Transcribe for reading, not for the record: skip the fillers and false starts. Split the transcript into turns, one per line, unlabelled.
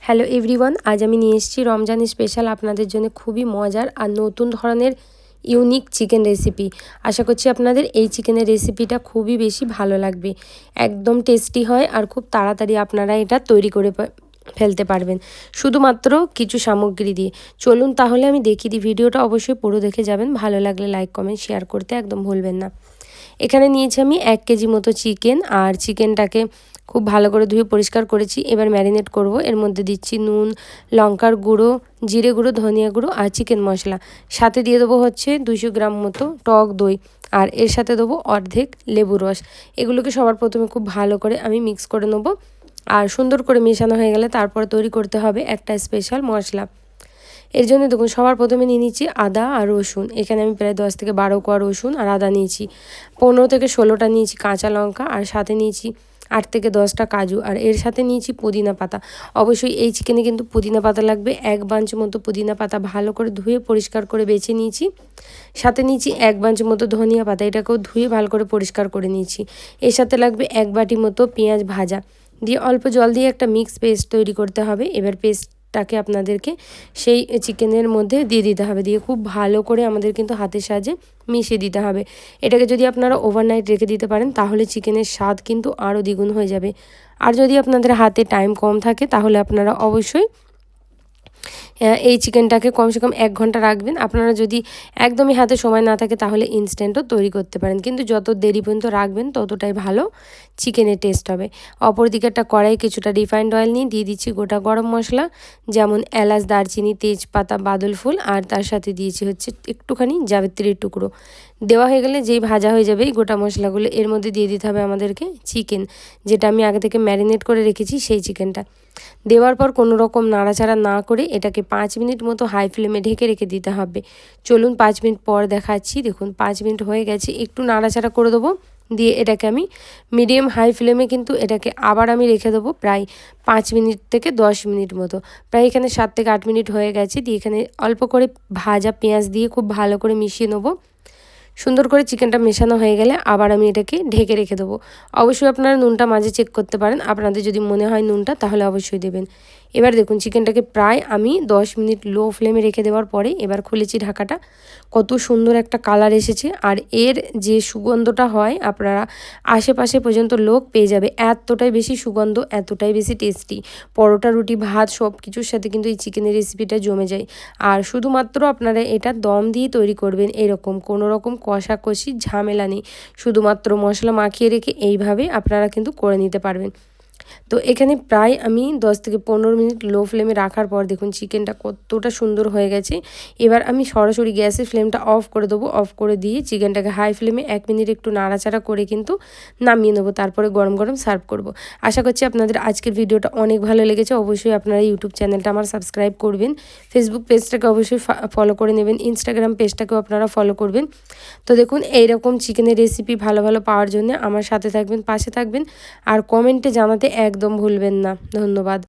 Hello everyone, আজ আমি নিয়ে এসেছি রমজান স্পেশাল আপনাদের জন্য খুবই মজার আর নতুন ধরনের ইউনিক চিকেন রেসিপি। আশা করছি আপনাদের এই চিকেনের রেসিপিটা খুবই বেশি ভালো লাগবে। একদম টেস্টি হয় আর খুব তাড়াতাড়ি আপনারা এটা তৈরি করে ফেলতে পারবেন শুধুমাত্র কিছু সামগ্রী দিয়ে। চলুন তাহলে আমি দেখিয়ে দিই। ভিডিওটা অবশ্যই পুরো দেখে যাবেন, ভালো লাগলে লাইক কমেন্ট শেয়ার করতে একদম ভুলবেন না। এখানে নিয়েছি আমি 1 কেজি মতো চিকেন, আর চিকেনটাকে খুব ভালো করে ধুয়ে পরিষ্কার করেছি। এবার ম্যারিনেট করব। এর মধ্যে দিচ্ছি নুন, লঙ্কার গুঁড়ো, জিরে গুঁড়ো, ধনিয়া গুঁড়ো আর চিকেন মশলা। সাথে দিয়ে দেবো হচ্ছে 200 গ্রাম মতো টক দই, আর এর সাথে দেবো অর্ধেক লেবু রস। এগুলোকে সবার প্রথমে খুব ভালো করে আমি মিক্স করে নেবো, আর সুন্দর করে মেশানো হয়ে গেলে তারপরে তৈরি করতে হবে একটা স্পেশাল মশলা। এর জন্য দেখুন সবার প্রথমে নিয়ে নিচ্ছি আদা আর রসুন। এখানে আমি প্রায় 10 থেকে 12 কোয়া রসুন আর আদা নিয়েছি। 15 থেকে 16টা নিয়েছি কাঁচা লঙ্কা, আর সাথে নিয়েছি 8 থেকে 10টা কাজু, আর এর সাথে নিয়েছি পুদিনা পাতা। অবশ্যই এই চিকেনে কিন্তু পুদিনা পাতা লাগবে। 1 বাঞ্চ মতো পুদিনা পাতা ভালো করে ধুয়ে পরিষ্কার করে বেছে নিয়েছি। সাথে নিয়েছি 1 বাঞ্চ মতো ধনিয়া পাতা, এটাকেও ধুয়ে ভালো করে পরিষ্কার করে নিয়েছি। এর সাথে লাগবে 1 বাটি মতো পেঁয়াজ ভাজা দিয়ে অল্প জল দিয়ে একটা মিক্স পেস্ট তৈরি করতে হবে। এবার পেস্টটাকে আপনাদেরকে সেই চিকেনের মধ্যে দিয়ে দিতে হবে, দিয়ে খুব ভালো করে আমাদের কিন্তু হাতের সাহায্যে মিশিয়ে দিতে হবে। এটাকে যদি আপনারা ওভারনাইট রেখে দিতে পারেন তাহলে চিকেনের স্বাদ কিন্তু আরও দ্বিগুণ হয়ে যাবে। আর যদি আপনাদের হাতে টাইম কম থাকে তাহলে আপনারা অবশ্যই এই চিকেনটাকে কমসে কম 1 ঘন্টা রাখবেন। আপনারা যদি একদমই হাতে সময় না থাকে তাহলে ইনস্ট্যান্টও তৈরি করতে পারেন, কিন্তু যত দেরি পর্যন্ত রাখবেন ততটাই ভালো চিকেনের টেস্ট হবে। অপরদিকে একটা কড়াই কিছুটা রিফাইন্ড অয়েল নিয়ে দিয়ে দিচ্ছি গোটা গরম মশলা, যেমন এলাচ, দারচিনি, তেজপাতা, বাদল ফুল, আর তার সাথে দিয়েছি হচ্ছে একটুখানি জাবিত্রির টুকরো। দেওয়া হয়ে গেলে যেই ভাজা হয়ে যাবে এই গোটা মশলাগুলো, এর মধ্যে দিয়ে দিতে হবে আমাদেরকে চিকেন, যেটা আমি আগে থেকে ম্যারিনেট করে রেখেছি সেই চিকেনটা। দেওয়ার পর কোনো রকম নাড়াচাড়া না করে এটাকে 5 মিনিট মতো হাই ফ্লেমে ঢেকে রেখে দিতে হবে। চলুন 5 মিনিট পর দেখাচ্ছি। দেখুন 5 মিনিট হয়ে গেছে, একটু নাড়াচাড়া করে দেবো, দিয়ে এটাকে আমি মিডিয়াম হাই ফ্লেমে কিন্তু এটাকে আবার আমি রেখে দেবো প্রায় 5 মিনিট থেকে 10 মিনিট মতো। প্রায় এখানে 7 থেকে 8 মিনিট হয়ে গেছে। দিয়ে এখানে অল্প করে ভাজা পেঁয়াজ দিয়ে খুব ভালো করে মিশিয়ে নেবো। সুন্দর করে চিকেনটা মেশানো হয়ে গেলে আবার আমি এটাকে ঢেকে রেখে দেবো। অবশ্যই আপনারা নুনটা মাঝে চেক করতে পারেন, আপনাদের যদি মনে হয় নুনটা তাহলে অবশ্যই দেবেন। এবার দেখুন চিকেনটাকে প্রায় আমি 10 মিনিট লো ফ্লেমে রেখে দেওয়ার পরে এবার খুলেছি ঢাকাটা। কত সুন্দর একটা কালার এসেছে, আর এর যে সুগন্ধটা হয় আপনারা আশেপাশে পর্যন্ত লোক পেয়ে যাবে। এতটাই বেশি সুগন্ধ, এতটাই বেশি টেস্টি। পরোটা, রুটি, ভাত সব কিছুর সাথে কিন্তু এই চিকেনের রেসিপিটা জমে যায়। আর শুধুমাত্র আপনারা এটা দম দিয়ে তৈরি করবেন, এরকম কোনো রকম কষাকষি ঝামেলা নেই। শুধুমাত্র মশলা মাখিয়ে রেখে এইভাবে আপনারা কিন্তু করে নিতে পারবেন। তো এখানে প্রায় আমি 10 থেকে 15 মিনিট লো ফ্লেমে রাখার পর দেখুন চিকেনটা কতটা সুন্দর হয়ে গেছে। এবার আমি সরাসরি গ্যাসের ফ্লেমটা অফ করে দেবো। অফ করে দিয়ে চিকেনটাকে হাই ফ্লেমে 1 মিনিট একটু নাড়াচাড়া করে কিন্তু নামিয়ে নেবো, তারপরে গরম গরম সার্ভ করব। আশা করছি আপনাদের আজকের ভিডিওটা অনেক ভালো লেগেছে। অবশ্যই আপনারা ইউটিউব চ্যানেলটা আমার সাবস্ক্রাইব করবেন, ফেসবুক পেজটাকে অবশ্যই ফলো করে নেবেন, ইনস্টাগ্রাম পেজটাকেও আপনারা ফলো করবেন। তো দেখুন এইরকম চিকেনের রেসিপি ভালো ভালো পাওয়ার জন্য আমার সাথে থাকবেন, পাশে থাকবেন, আর কমেন্টে জানাতে একদম ভুলবেন না। ধন্যবাদ।